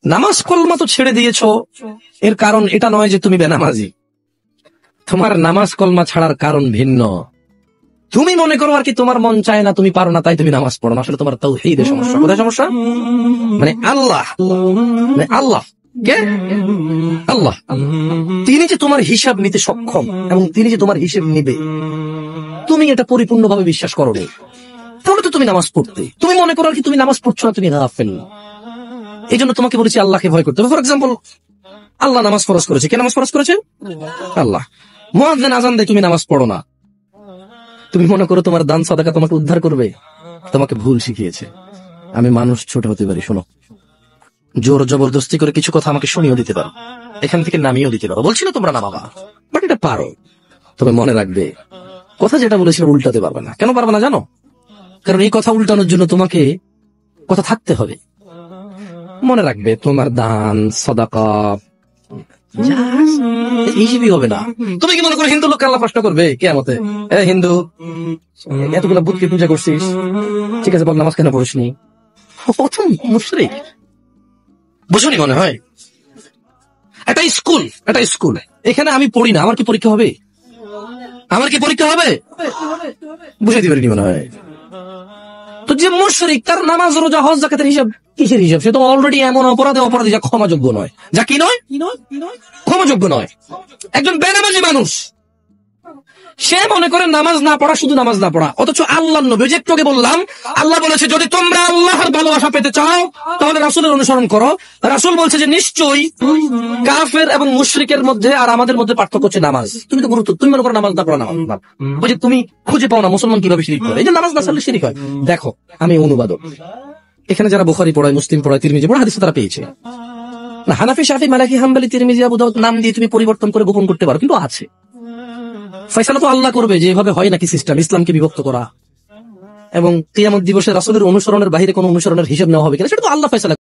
নামাজ কলমা তো ছেড়ে দিয়েছো, এর কারণ এটা নয় যে তুমি বেনামাজি। তোমার নামাজ কলমা ছাড়ার কারণ ভিন্ন। তুমি মনে করো আর কি তোমার মন চায় না, তুমি পারো না, তাই তুমি নামাজ পড়ো না। আসলে তোমার তাওহীদের সমস্যা। কোথায় সমস্যা? মানে আল্লাহ কে? আল্লাহ। তিনি যে তোমার হিসাব নিতে সক্ষম এবং তিনি যে তোমার হিসেব নিবে, তুমি এটা পরিপূর্ণভাবে বিশ্বাস করো না, তাহলে তো তুমি নামাজ পড়তে। তুমি মনে করো আর কি তুমি নামাজ পড়ছো না, তুমি গাফেল। এই জন্য তোমাকে বলেছি আল্লাহকে ভয় করতে হবে। ফর এক্সাম্পল, আল্লাহ নামাজ ফরজ করেছে। কে নামাজ ফরজ করেছে? আল্লাহ। মুয়াজ্জিন আযান দেয়, তুমি নামাজ পড়ো না। তুমি মনে করো তোমার দান সাদাকা তোমাকে উদ্ধার করবে? তোমাকে ভুল শিখিয়েছে। আমি মানুষ, ছোট হতে পারি। শোনো, জোর জবরদস্তি করে কিছু কথা আমাকে শুনিয়েও দিতে পারো, এখান থেকে নামিয়েও দিতে পারো। বলছি না তোমরা নামাবা, বাট এটা পারো। তবে মনে রাখবে, কথা যেটা বলেছিল উল্টাতে পারবে না। কেন পারবে না জানো? কারণ এই কথা উল্টানোর জন্য তোমাকে কথা থাকতে হবে। মনে রাখবে, তোমার দান সাদাকা হিসেবই হবে না। তুমি কি মনে করো হিন্দু লোককে আল্লাহ প্রশ্ন করবে কিয়ামতে, হিন্দু এতগুলো বুতকে পূজা করছিস, ঠিক আছে বল নামাজ কেন পড়িসনি? প্রথম মুশরিক। বুঝুনি মনে হয়? এটা স্কুল, এখানে আমি পড়ি না, আমার কি পরীক্ষা হবে? বুঝাইতে পারিনি মনে হয়। তো যে মুশরিক, তার নামাজ রোজা হজ যাকাতের হিসাব কিসের হিসাব? সে তো অলরেডি এমন অপরাধী যা ক্ষমাযোগ্য নয়। যা কি নয়? ক্ষমাযোগ্য নয়। একজন বেনামাজি মানুষ, সে মনে করে নামাজ না পড়া শুধু নামাজ না পড়া, অথচ আল্লাহর নবী, যে একটু আগে বললাম, আল্লাহ বলেছে যদি তোমরা আল্লাহর ভালোবাসা পেতে চাও তাহলে রাসূলের অনুসরণ করো। রাসূল বলছে যে নিশ্চয়ই কাফের এবং মুশরিকের মধ্যে আর আমাদের মধ্যে পার্থক্য হচ্ছে নামাজ। তুমি তো গুরুত্ব, তুমি মনে করো নামাজ না পড়া নামাজ, ওই যে তুমি খুঁজে পাও না মুসলমান কিভাবে শিরিক করে। এই যে নামাজ না পড়লে শিরিক হয়। দেখো, আমি অনুবাদক, এখানে যারা বুখারী পড়ায়, মুসলিম পড়ায়, তিরমিজি পড়ায়, হাদিস তারা পেয়েছে না। হানাফি, শাফি, মালিকি, হাম্বলি, তিরমিজি, আবু দাউদ নাম দিয়ে তুমি পরিবর্তন করে গোপন করতে পারো, কিন্তু আছে। ফয়সালা তো আল্লাহ করবে যে এভাবে হয় নাকি সিস্টেম, ইসলামকে বিভক্ত করা এবং কিয়ামত দিবসে রাসূলের অনুসরণের বাইরে কোনো অনুসরণের হিসাব নেওয়া হবে কিনা, সেটা তো আল্লাহ ফয়সালা